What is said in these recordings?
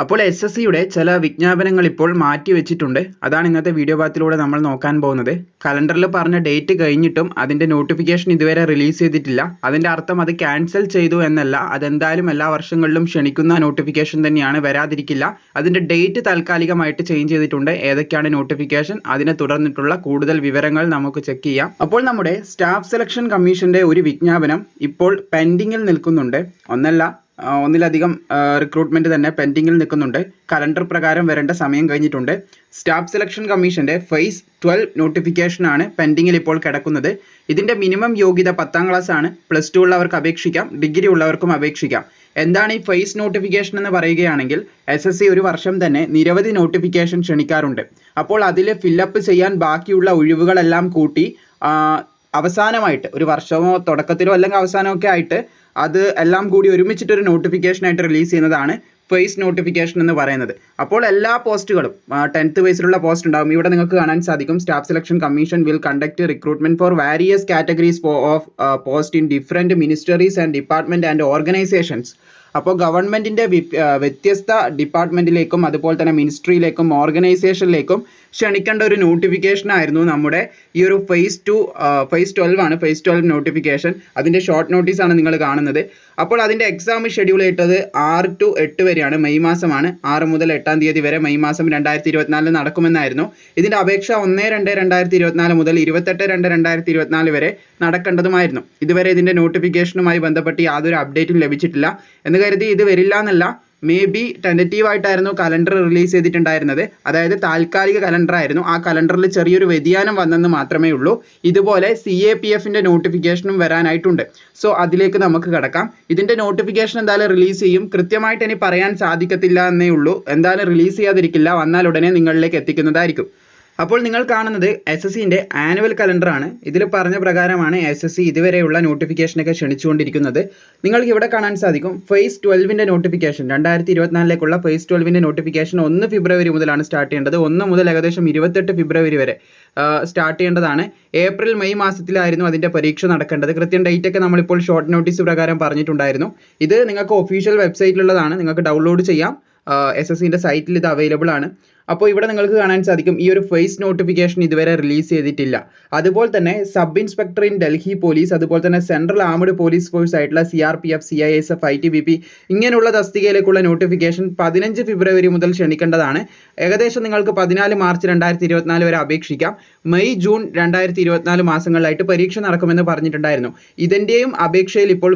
അപ്പോൾ SSCയുടെ ചില വിജ്ഞാപനങ്ങൾ ഇപ്പോൾ മാറ്റിവെച്ചിട്ടുണ്ട്. അതാണ് ഇന്നത്തെ വീഡിയോ ഭാഗത്തിലൂടെ നമ്മൾ നോക്കാൻ പോകുന്നത്. കലണ്ടറിൽ പറഞ്ഞ ഡേറ്റ് കഴിഞ്ഞിട്ടും അതിൻ്റെ നോട്ടിഫിക്കേഷൻ ഇതുവരെ റിലീസ് ചെയ്തിട്ടില്ല. അതിൻ്റെ അർത്ഥം അത് ക്യാൻസൽ ചെയ്തു എന്നല്ല. അതെന്തായാലും എല്ലാ വർഷങ്ങളിലും ക്ഷണിക്കുന്ന നോട്ടിഫിക്കേഷൻ തന്നെയാണ്, വരാതിരിക്കില്ല. അതിൻ്റെ ഡേറ്റ് താൽക്കാലികമായിട്ട് ചേഞ്ച് ചെയ്തിട്ടുണ്ട്. ഏതൊക്കെയാണ് നോട്ടിഫിക്കേഷൻ, അതിനെ തുടർന്നിട്ടുള്ള കൂടുതൽ വിവരങ്ങൾ നമുക്ക് ചെക്ക് ചെയ്യാം. അപ്പോൾ നമ്മുടെ സ്റ്റാഫ് സെലക്ഷൻ കമ്മീഷൻ്റെ ഒരു വിജ്ഞാപനം ഇപ്പോൾ പെൻഡിങ്ങിൽ നിൽക്കുന്നുണ്ട്. ഒന്നിലധികം റിക്രൂട്ട്മെന്റ് തന്നെ പെൻഡിങ്ങിൽ നിൽക്കുന്നുണ്ട്. കലണ്ടർ പ്രകാരം വരേണ്ട സമയം കഴിഞ്ഞിട്ടുണ്ട്. സ്റ്റാഫ് സെലക്ഷൻ കമ്മീഷന്റെ ഫേസ് 12 നോട്ടിഫിക്കേഷൻ ആണ് പെൻഡിങ്ങിൽ ഇപ്പോൾ കിടക്കുന്നത്. ഇതിന്റെ മിനിമം യോഗ്യത 10ാം ക്ലാസ് ആണ്. +2 ഉള്ളവർക്ക് അപേക്ഷിക്കാം, ഡിഗ്രി ഉള്ളവർക്കും അപേക്ഷിക്കാം. എന്താണ് ഈ ഫേസ് നോട്ടിഫിക്കേഷൻ എന്ന് പറയുകയാണെങ്കിൽ, SSC ഒരു വർഷം തന്നെ നിരവധി നോട്ടിഫിക്കേഷൻ ക്ഷണിക്കാറുണ്ട്. അപ്പോൾ അതിൽ ഫില്ലപ്പ് ചെയ്യാൻ ബാക്കിയുള്ള ഒഴിവുകളെല്ലാം കൂട്ടി അവസാനമായിട്ട് ഒരു വർഷമോ തുടക്കത്തിലോ അല്ലെങ്കിൽ അവസാനമൊക്കെ ആയിട്ട് അത് എല്ലാം കൂടി ഒരുമിച്ചിട്ടൊരു നോട്ടിഫിക്കേഷൻ ആയിട്ട് റിലീസ് ചെയ്യുന്നതാണ് ഫേസ് നോട്ടിഫിക്കേഷൻ എന്ന് പറയുന്നത്. അപ്പോൾ എല്ലാ പോസ്റ്റുകളും 10th ബേസിലുള്ള പോസ്റ്റ് ഉണ്ടാകും. ഇവിടെ നിങ്ങൾക്ക് കാണാൻ സാധിക്കും, staff selection commission will conduct recruitment for various categories of post in different ministries and department and organizations. അപ്പോൾ ഗവൺമെന്റിന്റെ വ്യത്യസ്ത ഡിപ്പാർട്ട്മെന്റിലേക്കും അതുപോലെ തന്നെ മിനിസ്ട്രിയിലേക്കും ഓർഗനൈസേഷനിലേക്കും ക്ഷണിക്കേണ്ട ഒരു നോട്ടിഫിക്കേഷൻ ആയിരുന്നു നമ്മുടെ ഈ ഒരു ഫേസ് 12 ആണ്. ഫേസ് 12 നോട്ടിഫിക്കേഷൻ, അതിന്റെ ഷോർട്ട് നോട്ടീസ് ആണ് നിങ്ങൾ കാണുന്നത്. അപ്പോൾ അതിന്റെ എക്സാം ഷെഡ്യൂൾ ചെയ്തത് 6 to 8 വരെയാണ്. മെയ് മാസമാണ്. 6 മുതൽ 8 തീയതി വരെ മെയ് മാസം 2024 നടക്കുമെന്നായിരുന്നു. ഇതിന്റെ അപേക്ഷ 1/2/2024 മുതൽ 28/2/2024 വരെ നടക്കേണ്ടതുമായിരുന്നു. ഇതുവരെ ഇതിന്റെ നോട്ടിഫിക്കേഷനുമായി ബന്ധപ്പെട്ട് യാതൊരു അപ്ഡേറ്റും ലഭിച്ചിട്ടില്ല. എന്ന് കരുതി ഇത് വരില്ല എന്നല്ല, മേ ബി ടെൻറ്റേറ്റീവ് ആയിട്ടായിരുന്നു കലണ്ടർ റിലീസ് ചെയ്തിട്ടുണ്ടായിരുന്നത്. അതായത് താൽക്കാലിക കലണ്ടർ ആയിരുന്നു. ആ കലണ്ടറിൽ ചെറിയൊരു വ്യതിയാനം വന്നെന്ന് മാത്രമേ ഉള്ളൂ. ഇതുപോലെ CAPFന്റെ നോട്ടിഫിക്കേഷനും വരാനായിട്ടുണ്ട്. സോ അതിലേക്ക് നമുക്ക് കടക്കാം. ഇതിന്റെ നോട്ടിഫിക്കേഷൻ എന്തായാലും റിലീസ് ചെയ്യും. കൃത്യമായിട്ട് ഇനി പറയാൻ സാധിക്കത്തില്ല എന്നേ ഉള്ളൂ. എന്തായാലും റിലീസ് ചെയ്യാതിരിക്കില്ല, വന്നാൽ ഉടനെ നിങ്ങളിലേക്ക് എത്തിക്കുന്നതായിരിക്കും. അപ്പോൾ നിങ്ങൾ കാണുന്നത് SSCന്റെ ആനുവൽ കലണ്ടർ ആണ്. ഇതിൽ പറഞ്ഞ പ്രകാരമാണ് SSC ഇതുവരെയുള്ള നോട്ടിഫിക്കേഷനൊക്കെ ക്ഷണിച്ചുകൊണ്ടിരിക്കുന്നത്. നിങ്ങൾക്ക് ഇവിടെ കാണാൻ സാധിക്കും, ഫേസ് 12ന്റെ നോട്ടിഫിക്കേഷൻ 2024ലേക്കുള്ള ഫേസ് 12ന്റെ നോട്ടിഫിക്കേഷൻ 1 ഫെബ്രുവരി മുതലാണ് സ്റ്റാർട്ട് ചെയ്യേണ്ടത്. 1 മുതൽ ഏകദേശം 28 ഫെബ്രുവരി വരെ സ്റ്റാർട്ട് ചെയ്യേണ്ടതാണ്. ഏപ്രിൽ മെയ് മാസത്തിലായിരുന്നു അതിന്റെ പരീക്ഷ നടക്കേണ്ടത്. കൃത്യം ഡേറ്റ് ഒക്കെ നമ്മളിപ്പോൾ ഷോർട്ട് നോട്ടീസ് പ്രകാരം പറഞ്ഞിട്ടുണ്ടായിരുന്നു. ഇത് നിങ്ങൾക്ക് ഒഫീഷ്യൽ വെബ്സൈറ്റിലുള്ളതാണ്, നിങ്ങൾക്ക് ഡൗൺലോഡ് ചെയ്യാം. SSCന്റെ സൈറ്റിൽ ഇത് അവൈലബിൾ ആണ്. അപ്പോൾ ഇവിടെ നിങ്ങൾക്ക് കാണാൻ സാധിക്കും, ഈ ഒരു ഫേസ് നോട്ടിഫിക്കേഷൻ ഇതുവരെ റിലീസ് ചെയ്തിട്ടില്ല. അതുപോലെ തന്നെ sub inspector in Delhi police, അതുപോലെ തന്നെ സെൻട്രൽ ആർമഡ് പോലീസ് ഫോഴ്സ് ആയിട്ടുള്ള CRPF, CISF, ITBP ഇങ്ങനെയുള്ള തസ്തികയിലേക്കുള്ള നോട്ടിഫിക്കേഷൻ 15 ഫെബ്രുവരി മുതൽ ക്ഷണിക്കേണ്ടതാണ്. ഏകദേശം നിങ്ങൾക്ക് 14 മാർച്ച് 2024 വരെ അപേക്ഷിക്കാം. മെയ് ജൂൺ 2024 മാസങ്ങളിലായിട്ട് പരീക്ഷ നടക്കുമെന്ന് പറഞ്ഞിട്ടുണ്ടായിരുന്നു. ഇതിന്റെയും അപേക്ഷയിൽ ഇപ്പോൾ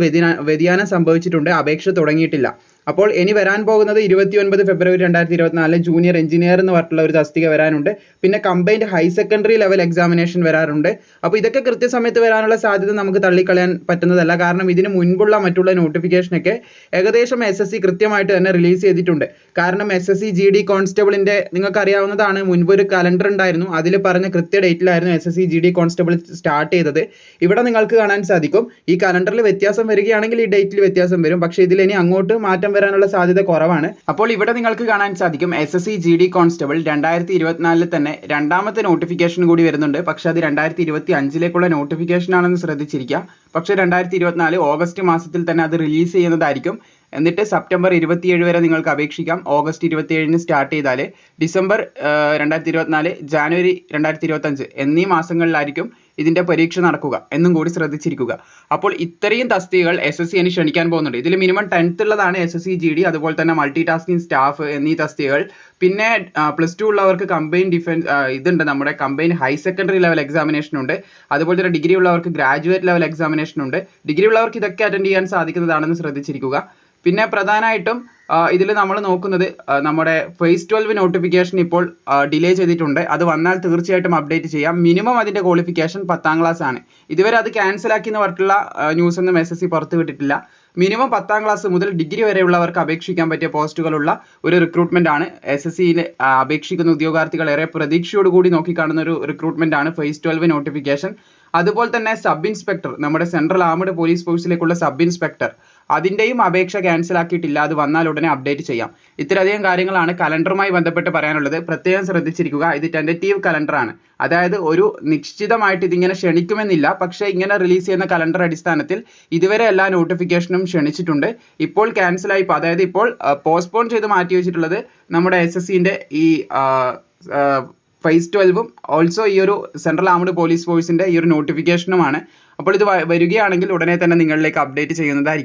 വ്യതിയാനം സംഭവിച്ചിട്ടുണ്ട്. അപേക്ഷ തുടങ്ങിയിട്ടില്ല. അപ്പോൾ ഇനി വരാൻ പോകുന്നത് 29 ഫെബ്രുവരി 2024 ജൂനിയർ എഞ്ചിനീയർ എന്ന് പറഞ്ഞിട്ടുള്ള ഒരു തസ്തിക വരാനുണ്ട്. പിന്നെ combined high secondary level examination വരാറുണ്ട്. അപ്പോൾ ഇതൊക്കെ കൃത്യസമയത്ത് വരാനുള്ള സാധ്യത നമുക്ക് തള്ളിക്കളയാൻ പറ്റുന്നതല്ല. കാരണം ഇതിന് മുൻപുള്ള മറ്റുള്ള നോട്ടിഫിക്കേഷനൊക്കെ ഏകദേശം SSC കൃത്യമായിട്ട് തന്നെ റിലീസ് ചെയ്തിട്ടുണ്ട്. കാരണം SSC GD കോൺസ്റ്റബിളിന്റെ നിങ്ങൾക്ക് അറിയാവുന്നതാണ്, മുൻപ് ഒരു കലണ്ടർ ഉണ്ടായിരുന്നു. അതിൽ പറഞ്ഞ കൃത്യ ഡേറ്റിലായിരുന്നു SSC GD കോൺസ്റ്റബിൾ സ്റ്റാർട്ട് ചെയ്തത്. ഇവിടെ നിങ്ങൾക്ക് കാണാൻ സാധിക്കും, ഈ കലണ്ടറിൽ വ്യത്യാസം വരികയാണെങ്കിൽ ഈ ഡേറ്റിൽ വ്യത്യാസം വരും. പക്ഷേ ഇതിൽ ഇനി അങ്ങോട്ട് മാറ്റം വരാനുള്ള സാധ്യത കുറവാണ്. അപ്പോൾ ഇവിടെ നിങ്ങൾക്ക് കാണാൻ സാധിക്കും, SSC GD കോൺസ്റ്റബിൾ 2024 തന്നെ രണ്ടാമത്തെ നോട്ടിഫിക്കേഷൻ കൂടി വരുന്നുണ്ട്. പക്ഷെ അത് 2025ലേക്കുള്ള നോട്ടിഫിക്കേഷൻ ആണെന്ന് ശ്രദ്ധിച്ചിരിക്കുക. പക്ഷേ 2024 ഓഗസ്റ്റ് മാസത്തിൽ തന്നെ അത് റിലീസ് ചെയ്യുന്നതായിരിക്കും. എന്നിട്ട് സെപ്റ്റംബർ 27 വരെ നിങ്ങൾക്ക് അപേക്ഷിക്കാം. ഓഗസ്റ്റ് 27 സ്റ്റാർട്ട് ചെയ്താൽ ഡിസംബർ 2024, ജാനുവരി 2025 എന്നീ മാസങ്ങളിലായിരിക്കും ഇതിന്റെ പരീക്ഷ നടക്കുക എന്നും കൂടി ശ്രദ്ധിച്ചിരിക്കുക. അപ്പോൾ ഇത്രയും തസ്തികകൾ SSC ഇനി ക്ഷണിക്കാൻ പോകുന്നുണ്ട്. ഇതിൽ മിനിമം 10th ഉള്ളതാണ് SSC GD, അതുപോലെ തന്നെ മൾട്ടി ടാസ്കിംഗ് സ്റ്റാഫ് എന്നീ തസ്തികകൾ. പിന്നെ +2 ഉള്ളവർക്ക് കമ്പൈൻഡ് ഡിഫൻസ് ഇതുണ്ട്, നമ്മുടെ combined high secondary level examination ഉണ്ട്. അതുപോലെ തന്നെ ഡിഗ്രി ഉള്ളവർക്ക് ഗ്രാജുവേറ്റ് ലെവൽ എക്സാമിനേഷൻ ഉണ്ട്. ഡിഗ്രി ഉള്ളവർക്ക് ഇതൊക്കെ അറ്റൻഡ് ചെയ്യാൻ സാധിക്കുന്നതാണെന്ന് ശ്രദ്ധിച്ചിരിക്കുക. പിന്നെ പ്രധാനമായിട്ടും ഇതിൽ നമ്മൾ നോക്കുന്നത്, നമ്മുടെ ഫേസ് 12 നോട്ടിഫിക്കേഷൻ ഇപ്പോൾ ഡിലേ ചെയ്തിട്ടുണ്ട്. അത് വന്നാൽ തീർച്ചയായിട്ടും അപ്ഡേറ്റ് ചെയ്യാം. മിനിമം അതിന്റെ ക്വാളിഫിക്കേഷൻ 10ാം ക്ലാസ് ആണ്. ഇതുവരെ അത് ക്യാൻസൽ ആക്കി എന്ന് പറഞ്ഞിട്ടുള്ള ന്യൂസ് ഒന്നും SSC പുറത്തു വിട്ടിട്ടില്ല. മിനിമം 10ാം ക്ലാസ് മുതൽ ഡിഗ്രി വരെയുള്ളവർക്ക് അപേക്ഷിക്കാൻ പറ്റിയ പോസ്റ്റുകളുള്ള ഒരു റിക്രൂട്ട്മെന്റ് ആണ്. SSCയിൽ അപേക്ഷിക്കുന്ന ഉദ്യോഗാർത്ഥികൾ ഏറെ പ്രതീക്ഷയോടുകൂടി നോക്കിക്കാണുന്ന ഒരു റിക്രൂട്ട്മെന്റ് ആണ് ഫേസ് 12 നോട്ടിഫിക്കേഷൻ. അതുപോലെ തന്നെ സബ് ഇൻസ്പെക്ടർ, നമ്മുടെ സെൻട്രൽ ആർമഡ് പോലീസ് ഫോഴ്സിലേക്കുള്ള സബ് ഇൻസ്പെക്ടർ, അതിൻ്റെയും അപേക്ഷ ക്യാൻസൽ ആക്കിയിട്ടില്ല. അത് വന്നാൽ ഉടനെ അപ്ഡേറ്റ് ചെയ്യാം. ഇത്രയധികം കാര്യങ്ങളാണ് കലണ്ടറുമായി ബന്ധപ്പെട്ട് പറയാനുള്ളത്. പ്രത്യേകം ശ്രദ്ധിച്ചിരിക്കുക, ഇത് ടെൻറ്റേറ്റീവ് കലണ്ടറാണ്. അതായത് ഒരു നിശ്ചിതമായിട്ട് ഇതിങ്ങനെ ക്ഷണിക്കുമെന്നില്ല. പക്ഷേ ഇങ്ങനെ റിലീസ് ചെയ്യുന്ന കലണ്ടർ അടിസ്ഥാനത്തിൽ ഇതുവരെ എല്ലാ നോട്ടിഫിക്കേഷനും ക്ഷണിച്ചിട്ടുണ്ട്. ഇപ്പോൾ ക്യാൻസൽ ആയി, അതായത് ഇപ്പോൾ പോസ്റ്റ്പോൺ ചെയ്ത് മാറ്റി വെച്ചിട്ടുള്ളത് നമ്മുടെ SSCന്റെ ഈ ഫേസ് 12ഉം ഓൾസോ ഈ ഒരു സെൻട്രൽ ആർമഡ് പോലീസ് ഫോഴ്സിന്റെ ഈ ഒരു നോട്ടിഫിക്കേഷനുമാണ്. അപ്പോൾ ഇത് വരികയാണെങ്കിൽ ഉടനെ തന്നെ നിങ്ങളിലേക്ക് അപ്ഡേറ്റ് ചെയ്യുന്നതായിരിക്കും.